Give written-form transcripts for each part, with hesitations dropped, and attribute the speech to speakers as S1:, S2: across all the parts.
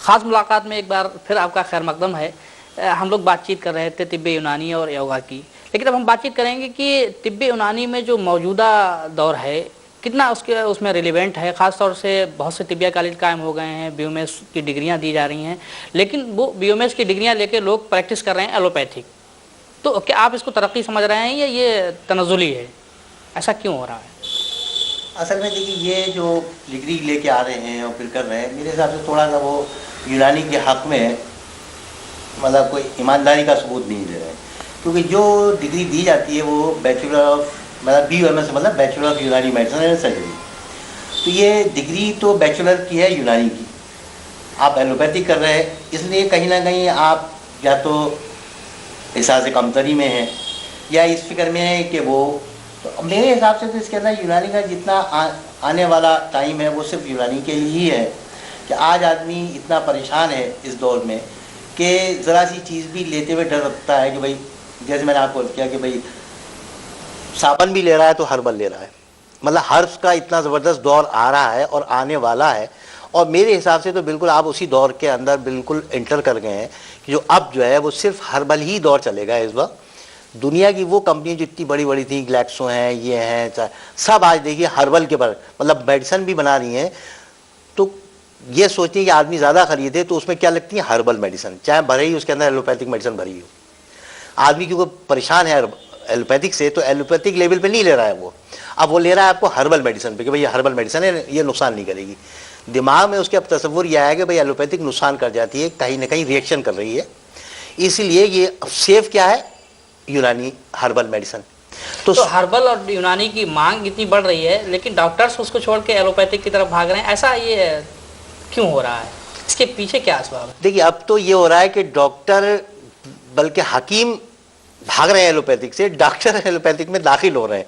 S1: ख़ास मुलाकात में एक बार फिर आपका खैर मकदम है। हम लोग बातचीत कर रहे थे तिब्ब यूनानी और योगा की, लेकिन अब हम बातचीत करेंगे कि तिब्ब यूनानी में जो मौजूदा दौर है कितना उसके उसमें रिलेवेंट है। ख़ास तौर से बहुत से तिब्बिया कॉलेज कायम हो गए हैं, बीओएमएस की डिग्रियां दी जा रही हैं, लेकिन वो बीओएमएस की डिग्रियां लेकर लोग प्रैक्टिस कर रहे हैं एलोपैथिक। तो क्या आप इसको तरक्की समझ रहे हैं या ये तनज़ुली है? ऐसा क्यों हो रहा है?
S2: असल में देखिए, ये जो डिग्री लेके आ रहे हैं और फिर कर रहे हैं, मेरे हिसाब से थोड़ा सा वो यूनानी के हक़ में मतलब कोई ईमानदारी का सबूत नहीं दे रहे हैं। क्योंकि जो डिग्री दी जाती है वो बैचलर ऑफ मतलब BOMS मतलब बैचलर ऑफ यूनानी मेडिसिन एंड सर्जरी। तो ये डिग्री तो बैचलर की है यूनानी की, आप एलोपैथिक कर रहे हैं, इसलिए कहीं ना कहीं आप या तो हिसाब से कमतरी में हैं या इस फिक्र में है कि वो, तो मेरे हिसाब से तो इसके अंदर यूनानी का जितना आने वाला टाइम है वो सिर्फ यूनानी के लिए ही है। कि आज आदमी इतना परेशान है इस दौर में कि ज़रा सी चीज़ भी लेते हुए डर लगता है कि भाई, जैसे मैंने आपको किया कि भाई साबुन भी ले रहा है तो हर्बल ले रहा है। मतलब हर्ब्स का इतना ज़बरदस्त दौर आ रहा है और आने वाला है, और मेरे हिसाब से तो बिल्कुल आप उसी दौर के अंदर बिल्कुल एंटर कर गए हैं कि जो अब जो है वो सिर्फ हर्बल ही दौर चलेगा इस वक्त। दुनिया की वो कंपनी जो इतनी बड़ी बड़ी थी, ग्लैक्सो हैं, ये हैं, सब आज देखिए हर्बल के पर मतलब मेडिसिन भी बना रही हैं। तो ये सोचती है कि आदमी ज़्यादा खरीदे तो उसमें क्या लगती है हर्बल मेडिसिन, चाहे भरे ही उसके अंदर एलोपैथिक मेडिसिन भरी हो। आदमी क्योंकि परेशान है एलोपैथिक से, तो एलोपैथिक लेवल पे नहीं ले रहा है वो, अब वो ले रहा है आपको हर्बल मेडिसिन पे कि भाई ये हर्बल मेडिसिन है, ये नुकसान नहीं करेगी। दिमाग में उसके अब तस्वुर यह है कि भाई एलोपैथिक नुकसान कर जाती है, कहीं ना कहीं रिएक्शन कर रही है, इसलिए ये सेफ क्या है यूनानी हर्बल मेडिसिन।
S1: तो हर्बल और यूनानी की मांग इतनी बढ़ रही है, लेकिन डॉक्टर्स उसको छोड़ के एलोपैथिक की तरफ भाग रहे हैं, ऐसा ये क्यों हो रहा है? इसके पीछे क्या असबाब है?
S2: देखिए, अब तो ये हो रहा है कि डॉक्टर बल्कि हकीम भाग रहे हैं एलोपैथिक से, डॉक्टर एलोपैथिक में दाखिल हो रहे हैं।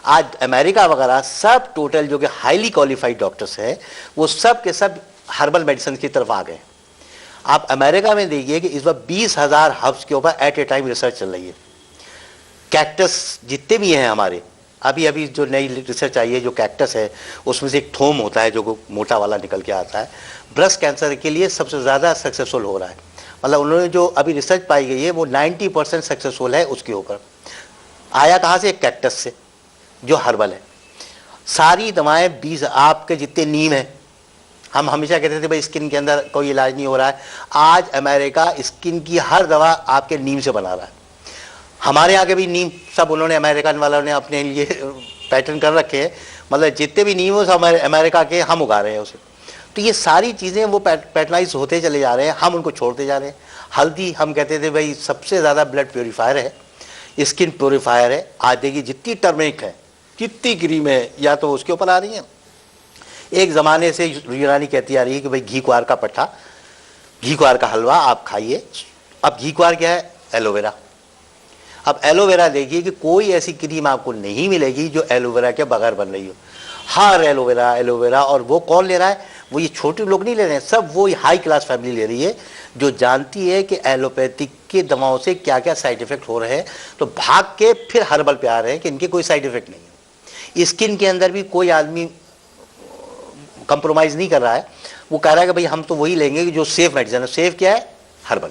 S2: आज अमेरिका वगैरह सब टोटल जो कि हाईली क्वालिफाइड डॉक्टर्स हैं वो सब के सब हर्बल मेडिसिन की तरफ आ गए। आप अमेरिका में देखिए कि इस बार 20,000 हर्ब्स के ऊपर एट ए टाइम रिसर्च चल रही है। कैक्टस जितने भी हैं हमारे, अभी जो नई रिसर्च आई है, जो कैक्टस है उसमें से एक थोम होता है जो मोटा वाला निकल के आता है, ब्रेस्ट कैंसर के लिए सबसे ज़्यादा सक्सेसफुल हो रहा है। मतलब उन्होंने जो अभी रिसर्च पाई गई है वो 90% सक्सेसफुल है। उसके ऊपर आया कहाँ से? एक कैक्टस से जो हर्बल है। सारी दवाएं 20 आपके जितने नीम हैं, हम हमेशा कहते थे भाई स्किन के अंदर कोई इलाज नहीं हो रहा है, आज अमेरिका स्किन की हर दवा आपके नीम से बना रहा है। हमारे यहाँ के भी नीम सब उन्होंने अमेरिकन वालों ने अपने लिए पैटर्न कर रखे हैं, मतलब जितने भी नीम हो सब अमेरिका के हम उगा रहे हैं उसे। तो ये सारी चीज़ें वो पैटर्नाइज होते चले जा रहे हैं, हम उनको छोड़ते जा रहे हैं। हल्दी हम कहते थे भाई सबसे ज़्यादा ब्लड प्योरीफायर है, स्किन प्योरीफायर है। आज देखिए जितनी टर्मरिक है, जितनी क्रीम है, या तो उसके ऊपर आ रही है। एक ज़माने से यूनानी कहती आ रही है कि भाई घी कुआर का पट्टा, घी कुआर का हलवा आप खाइए। अब घी कुआर क्या है? एलोवेरा। अब एलोवेरा देखिए कि कोई ऐसी क्रीम आपको नहीं मिलेगी जो एलोवेरा के बगैर बन रही हो। हर एलोवेरा एलोवेरा, और वो कौन ले रहा है? वो ये छोटे लोग नहीं ले रहे हैं, सब वो हाई क्लास फैमिली ले रही है जो जानती है कि एलोपैथिक के दवाओं से क्या क्या साइड इफ़ेक्ट हो रहे हैं, तो भाग के फिर हर्बल पे आ रहे हैं कि इनके कोई साइड इफ़ेक्ट नहीं है। स्किन के अंदर भी कोई आदमी कंप्रोमाइज़ नहीं कर रहा है, वो कह रहा है कि भाई हम तो वही लेंगे कि जो सेफ मेडिसिन है। सेफ क्या है? हर्बल।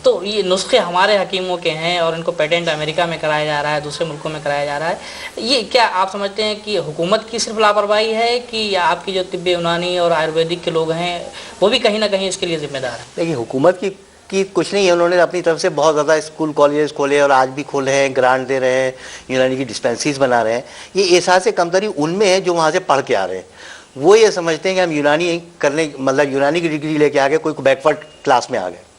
S1: तो ये नुस्खे हमारे हकीमों के हैं और इनको पेटेंट अमेरिका में कराया जा रहा है, दूसरे मुल्कों में कराया जा रहा है। ये क्या आप समझते हैं कि हुकूमत की सिर्फ लापरवाही है कि या आपकी जो तिब्बे यूनानी और आयुर्वेदिक के लोग हैं वो भी कहीं ना कहीं इसके लिए जिम्मेदार है?
S2: देखिए, हुकूमत की कुछ नहीं है, उन्होंने अपनी तरफ से बहुत ज़्यादा स्कूल कॉलेज खोले और आज भी खोले हैं, ग्रांट दे रहे हैं, यूनानी की डिस्पेंसरीज बना रहे हैं। ये एहसास कमतरी उनमें है जो वहाँ से पढ़ के आ रहे हैं। वो ये समझते हैं कि हम यूनानी करने मतलब यूनानी की डिग्री लेके आ गए, कोई बैकवर्ड क्लास में आ गए।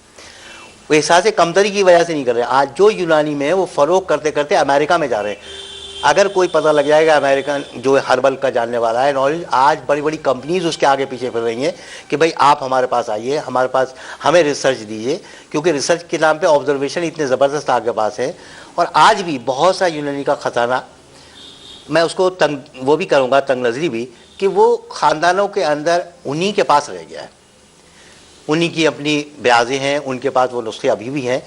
S2: वो एहसास कमतरी की वजह से नहीं कर रहे हैं। आज जो यूनानी में है वो फ़रोग करते करते अमेरिका में जा रहे हैं। अगर कोई पता लग जाएगा अमेरिकन जो हर्बल का जानने वाला है नॉलेज, आज बड़ी बड़ी कंपनीज उसके आगे पीछे फिर रही हैं कि भाई आप हमारे पास आइए, हमारे पास हमें रिसर्च दीजिए, क्योंकि रिसर्च के नाम पे ऑब्जर्वेशन इतने ज़बरदस्त आपके पास है। और आज भी बहुत सा यूनानी का ख़जाना, मैं उसको वो भी करूँगा तंग नज़री भी, कि वो ख़ानदानों के अंदर उन्हीं के पास रह गया है, उन्हीं की अपनी ब्याजें हैं, उनके पास वो नुस्खे अभी भी हैं।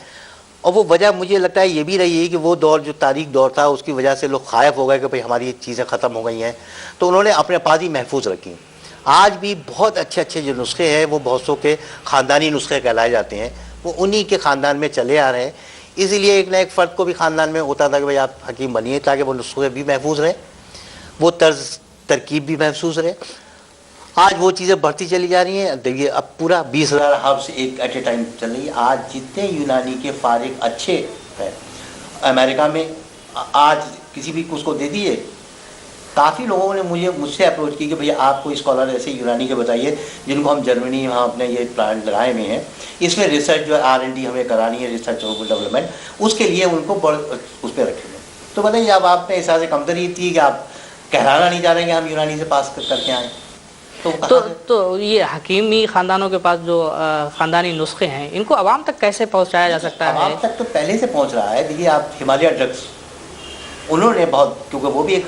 S2: और वो वजह मुझे लगता है ये भी रही है कि वो दौर जो तारीख दौर था उसकी वजह से लोग खायफ हो गए कि भाई हमारी ये चीज़ें ख़त्म हो गई हैं, तो उन्होंने अपने पास ही महफूज रखी। आज भी बहुत अच्छे अच्छे जो नुस्खे हैं वो बहुत सौ के ख़ानदानी नुस्खे कहलाए जाते हैं, वो उन्हीं के ख़ानदान में चले आ रहे हैं। इसीलिए एक ना एक फ़र्द को भी ख़ानदान में होता था कि भाई आप हकीम बनिए, ताकि वो नुस्खे भी महफूज रहे, वो तर्ज तरकीब भी महफूज रहे। आज वो चीज़ें बढ़ती चली जा रही हैं। देखिए अब पूरा 20,000 हब्स एक एट ए टाइम चल रही है। आज जितने यूनानी के फारिग अच्छे हैं अमेरिका में, आज किसी भी उसको दे दिए। काफ़ी लोगों ने मुझसे अप्रोच की कि भैया आपको स्कॉलर ऐसे यूनानी के बताइए जिनको हम जर्मनी वहाँ अपने ये प्लांट लगाए हुए हैं, इसमें रिसर्च जो है R&D हमें करानी है, रिसर्च और डेवलपमेंट, उसके लिए उनको उस पर रखेंगे। तो बताइए अब आप में इस तरह से कमतरी थी कि आप कहलाना नहीं चाह रहे हैं कि हम यूनानी से पास करके आए।
S1: तो ये हकीमी ख़ानदानों के पास जो ख़ानदानी नुस्खे हैं, इनको आवाम तक कैसे पहुंचाया जा सकता है?
S2: आवाम तक तो पहले से पहुंच रहा है। देखिए आप हिमालय ड्रग्स, उन्होंने बहुत, क्योंकि वो भी एक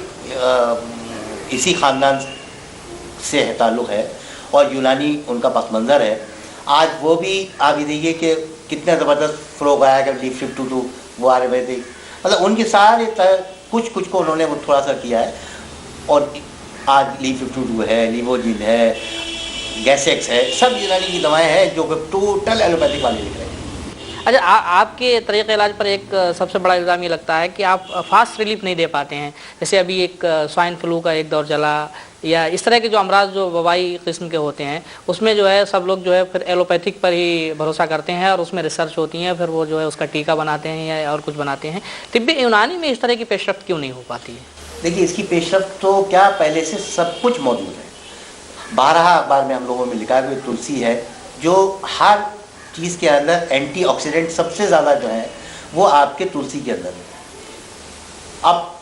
S2: इसी ख़ानदान से है, ताल्लुक़ है, और यूनानी उनका पस मंज़र है। आज वो भी आप ये देखिए कि कितना ज़बरदस्त फ़रोग़ आया कि लीव 52 वो आयुर्वेदिक, मतलब उनके सारे कुछ को उन्होंने वो थोड़ा सा किया है। और आज लीव 52 है, लीवोजिन है, गैसेक्स है, सब यूनानी की दवाएं हैं जो टोटल एलोपैथिक वाले लिख रहे हैं।
S1: अच्छा, आपके तरीक़े इलाज पर एक सबसे बड़ा इल्ज़ाम ये लगता है कि आप फास्ट रिलीफ नहीं दे पाते हैं। जैसे अभी एक स्वाइन फ्लू का एक दौर चला, या इस तरह के जो अमराज जो वबाई किस्म के होते हैं, उसमें जो है सब लोग जो है फिर एलोपैथिक पर ही भरोसा करते हैं और उसमें रिसर्च होती है, फिर वो जो है उसका टीका बनाते हैं या और कुछ बनाते हैं। तिब्बी यूनानी में इस तरह की पेशरफ्त क्यों नहीं हो पाती है?
S2: देखिए इसकी पेशरफ्त तो क्या, पहले से सब कुछ मौजूद है। 12 अखबार में हम लोगों में लिखा है कि तुलसी है जो हर चीज़ के अंदर एंटीऑक्सीडेंट सबसे ज़्यादा जो है वो आपके तुलसी के अंदर है। अब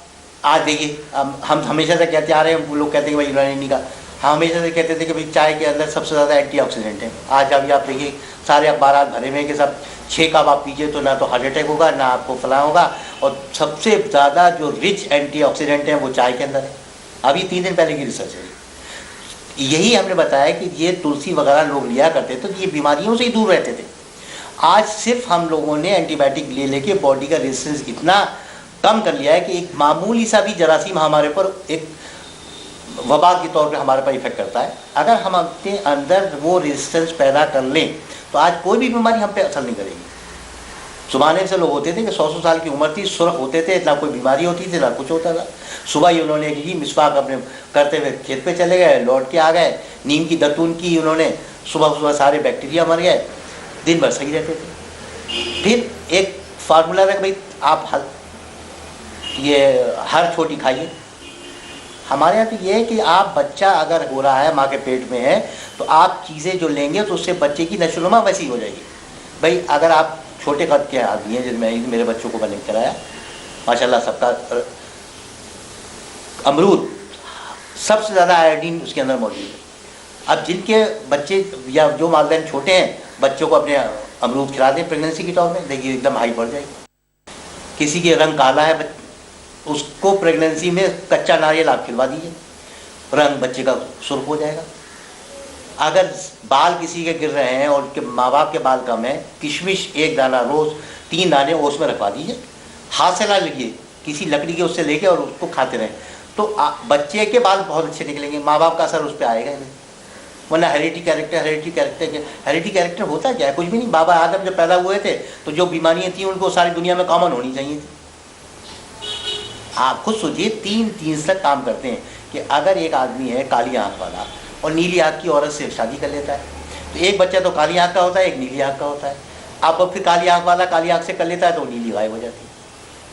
S2: आज देखिए हम हमेशा से कहते आ रहे हैं, वो लोग कहते हैं कि भाई यूनानी का, हम हमेशा से कहते थे कि भाई चाय के अंदर सबसे ज़्यादा एंटीऑक्सीडेंट है। आज अभी आप देखिए सारे अखबार भरे में कि सब 6 कप आप पीजिए तो ना तो हार्ट अटैक होगा, ना आपको फलां होगा, और सबसे ज़्यादा जो रिच एंटीऑक्सीडेंट हैं वो चाय के अंदर है। अभी 3 दिन पहले की रिसर्च है। यही हमने बताया कि ये तुलसी वगैरह लोग लिया करते थे तो ये बीमारियों से ही दूर रहते थे। आज सिर्फ हम लोगों ने एंटीबायोटिक ले लेके बॉडी का रेजिस्टेंस इतना कम कर लिया है कि एक मामूली सा भी जरासीम हमारे पर एक वबा के तौर पे हमारे पर इफेक्ट करता है। अगर हम अपने अंदर वो रेजिस्टेंस पैदा कर लें तो आज कोई भी बीमारी हम पे असर नहीं करेगी। ज़माने से लोग होते थे कि 100 साल की उम्र थी, सुरख होते थे, ना कोई बीमारी होती थी ना कुछ होता था। सुबह ही उन्होंने की मिसवाक अपने करते हुए खेत पे चले गए, लौट के आ गए, नीम की दतून की उन्होंने, सुबह सारे बैक्टीरिया मर गए, दिन भर सही रहते थे। फिर एक फार्मूला था कि भाई आप ये हर छोटी खाइए। हमारे यहाँ तो ये है कि आप बच्चा अगर हो रहा है माँ के पेट में है तो आप चीज़ें जो लेंगे तो उससे बच्चे की नशोनुमा वैसी हो जाएगी। भाई अगर आप छोटे कद के आदमी हैं, जिसमें मेरे बच्चों को मैंने कराया माशाल्लाह, सबका अमरूद सबसे ज़्यादा आयोडीन उसके अंदर मौजूद है। अब जिनके बच्चे या जो वालिदैन छोटे हैं, बच्चों को अपने अमरूद खिला दें प्रेगनेंसी के तौर में, देखिए एकदम हाई बढ़ जाएगी। किसी के रंग काला है, उसको प्रेगनेंसी में कच्चा नारियल आप खिलवा दीजिए, रंग बच्चे का सुर्ख हो जाएगा। अगर बाल किसी के गिर रहे हैं और उनके माँ बाप के बाल कम है, किशमिश 1 दाना रोज़ 3 दाने ओस में रखवा दीजिए, हाथ से ना लगिए, किसी लकड़ी के उससे लेके और उसको खाते रहें, तो बच्चे के बाल बहुत अच्छे निकलेंगे। माँ बाप का असर उस पर आएगा ही नहीं। वरना हेरिडिटी कैरेक्टर होता क्या है? कुछ भी नहीं। बाबा आदम जब पैदा हुए थे तो जो बीमारियाँ थी उनको सारी दुनिया में कॉमन होनी चाहिए थी। आप खुद सोचिए, 3 चीज़ तक काम करते हैं कि अगर एक आदमी है काली आँख वाला और नीली आँख की औरत से शादी कर लेता है तो एक बच्चा तो काली आँख का होता है, एक नीली आँख का होता है। अब फिर काली आँख वाला काली आँख से कर लेता है तो नीली गायब हो जाती है।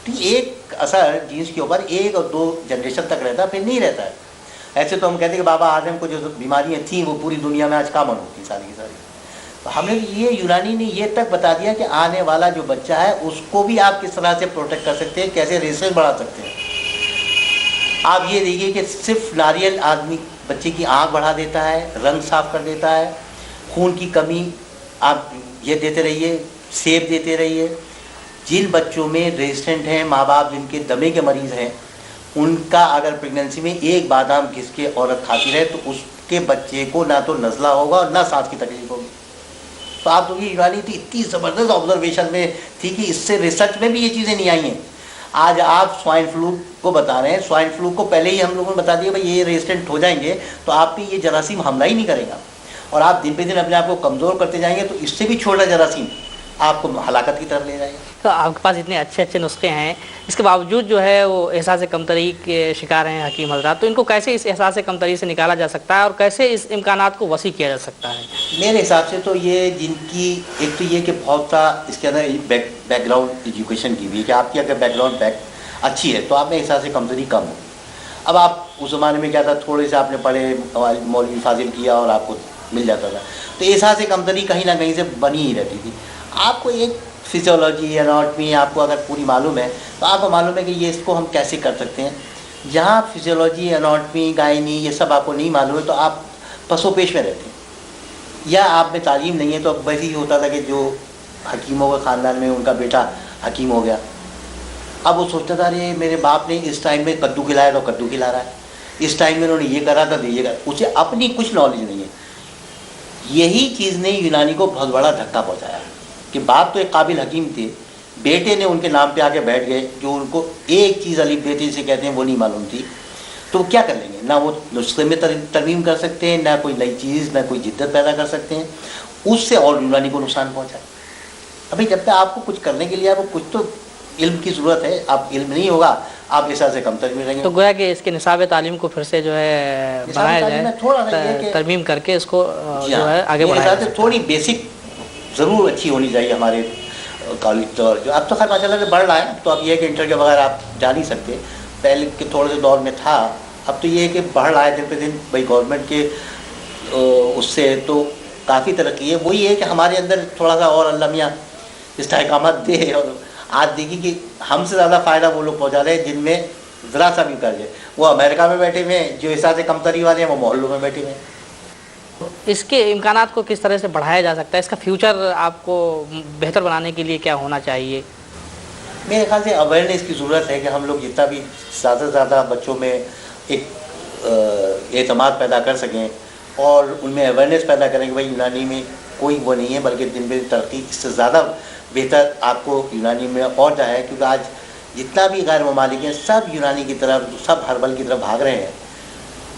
S2: तो एक असर जीन्स के ऊपर 1 और 2 जनरेशन तक रहता है, फिर नहीं रहता है। ऐसे तो हम कहते हैं कि बाबा आदम को जो बीमारियाँ थीं वो पूरी दुनिया में आज कॉमन होती सारी की सारी। तो हमने ये यूनानी ने ये तक बता दिया कि आने वाला जो बच्चा है उसको भी आप किस तरह से प्रोटेक्ट कर सकते हैं, कैसे रेसेस बढ़ा सकते हैं। आप ये देखिए कि सिर्फ नारियल आदमी बच्चे की आँख बढ़ा देता है, रंग साफ कर देता है, खून की कमी आप ये देते रहिए, सेब देते रहिए। जिन बच्चों में रेजिस्टेंट हैं, माँ बाप जिनके दमे के मरीज़ हैं, उनका अगर प्रेगनेंसी में 1 बादाम घिस के औरत खाती रहे तो उसके बच्चे को ना तो नज़ला होगा और ना सांस की तकलीफ होगी। तो आप तो ये यूनानी थी इतनी ज़बरदस्त ऑब्जर्वेशन में थी कि इससे रिसर्च में भी ये चीज़ें नहीं आई हैं। आज आप स्वाइन फ्लू को बता रहे हैं, स्वाइन फ्लू को पहले ही हम लोगों ने बता दिया भाई ये रेजिस्टेंट हो जाएंगे तो आप पे ये जरासीम हमला ही नहीं करेगा, और आप दिन पे दिन अपने आप को कमज़ोर करते जाएंगे तो इससे भी छोटा जरासीम आपको हलाकत की तरफ ले जाएगा।
S1: तो आपके पास इतने अच्छे अच्छे नुस्खे हैं, इसके बावजूद जो है वो एहसास कमतरी के शिकार हैं हकीम हजरात, तो इनको कैसे इस एहसास कमतरी से निकाला जा सकता है और कैसे इस इम्कानात को वसी किया जा सकता है?
S2: मेरे हिसाब से तो ये जिनकी एक तो ये कि बहुत सा इसके अंदर बैकग्राउंड एजुकेशन की भी है कि आपकी अगर बैकग्राउंड अच्छी है तो आप में एहसास कमजोरी कम हो। अब आप उस ज़माने में क्या था, थोड़े से आपने पढ़े, मौलवी फाजिल किया और आपको मिल जाता था, तो एहसास कमजोरी कहीं ना कहीं से बनी ही रहती थी। आपको एक फिजियोलॉजी, एनाटॉमी आपको अगर पूरी मालूम है तो आपको मालूम है कि ये इसको हम कैसे कर सकते हैं। जहाँ फिजियोलॉजी, एनाटॉमी, गायनी ये सब आपको नहीं मालूम है तो आप पसोपेश में रहते हैं, या आप में तालीम नहीं है। तो अब वैसे ही होता था कि जो हकीमों के ख़ानदान में उनका बेटा हकीम हो गया, अब वो सोचता था अरे मेरे बाप ने इस टाइम में कद्दू खिलाया तो कद्दू खिला रहा है, इस टाइम में उन्होंने ये करा था तो ये करा, उसे अपनी कुछ नॉलेज नहीं है। यही चीज़ ने यूनानी को बहुत बड़ा धक्का पहुँचाया कि बाप तो एक काबिल हकीम थे, बेटे ने उनके नाम पे आके बैठ गए, जो उनको एक चीज़ अली बेटे से कहते हैं वो नहीं मालूम थी, तो वो क्या कर लेंगे? ना वो नुस्खे में तरमीम कर सकते हैं, ना कोई नई चीज़, ना कोई जिद्दत पैदा कर सकते हैं, उससे और यूनानी को नुकसान पहुँचा। अभी जब तक आपको कुछ करने के लिए आपको कुछ तो इल्म की ज़रूरत है, आप इल्म नहीं होगा आप इस से कमतर में रहेंगे।
S1: तो गोया कि इसके निसाब तालीम को फिर से जो है बनाया जाए,
S2: थोड़ा
S1: तरमीम करके इसको जो है आगे बढ़ाया जाए।
S2: थोड़ी बेसिक ज़रूर अच्छी होनी चाहिए हमारे कॉलेज दौर जो अब तो खैर माशाल्लाह से बढ़ रहा है। तो अब ये है कि इंटर के बगैर आप जा नहीं सकते, पहले के थोड़े से दौर में था, अब तो ये है कि बढ़ रहा है दिन पे दिन। भाई गवर्नमेंट के उससे तो काफ़ी तरक्की है। वही है कि हमारे अंदर थोड़ा सा और अल्लाह मियाँ इस्तेहकामत दे, और आज देखिए कि हमसे ज़्यादा फ़ायदा वो लोग पहुँचा रहे हैं जिनमें ज़रा सा भी कर्ज है। वो अमेरिका में बैठे हुए हैं, जो एहसास कमतरी वाले हैं वो मोहल्लों में बैठे हुए हैं।
S1: इसके इम्कानात को किस तरह से बढ़ाया जा सकता है? इसका फ्यूचर आपको बेहतर बनाने के लिए क्या होना चाहिए?
S2: मेरे ख्याल से अवेयरनेस की ज़रूरत है कि हम लोग जितना भी ज़्यादा से ज़्यादा बच्चों में एक एतमाद पैदा कर सकें और उनमें अवेयरनेस पैदा करें कि भाई यूनानी में कोई वो नहीं है, बल्कि दिन ब दिन तरक्की इससे ज़्यादा बेहतर आपको यूनानी में और जाए। क्योंकि आज जितना भी गैर ममालिक हैं सब यूनानी की तरफ, सब हर्बल की तरफ भाग रहे हैं,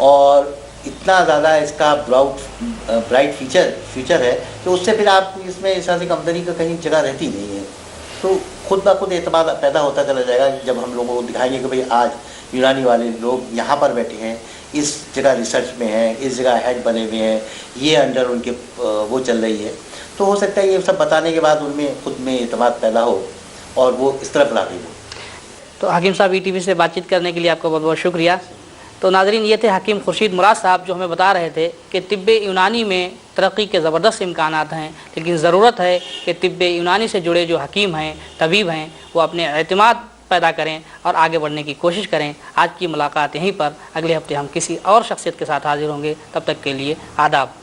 S2: और इतना ज़्यादा इसका ब्राइट फ्यूचर है कि उससे फिर आप इसमें एहसास कमतरी का कहीं जगह रहती नहीं है। तो खुद ब खुद एतमाद पैदा होता चला जाएगा जब हम लोगों को दिखाएंगे कि भाई आज यूनानी वाले लोग यहाँ पर बैठे हैं, इस जगह रिसर्च में हैं, इस जगह हेड बने हुए हैं, ये अंडर उनके वो चल रही है। तो हो सकता है ये सब बताने के बाद उनमें खुद में एतमाद पैदा हो और वो इस तरफ राग़िब हो।
S1: तो हकीम साहब ETV से बातचीत करने के लिए आपका बहुत बहुत शुक्रिया। तो नाज़रीन, ये थे हकीम खुर्शीद मुराद साहब जो हमें बता रहे थे कि तिब्ब यूनानी में तरक्की के ज़बरदस्त इम्कानात हैं, लेकिन ज़रूरत है कि तिब्ब यूनानी से जुड़े जो हकीम हैं, तबीब हैं, वो अपने एतमाद पैदा करें और आगे बढ़ने की कोशिश करें। आज की मुलाकात यहीं पर, अगले हफ्ते हम किसी और शख्सियत के साथ हाजिर होंगे। तब तक के लिए आदाब।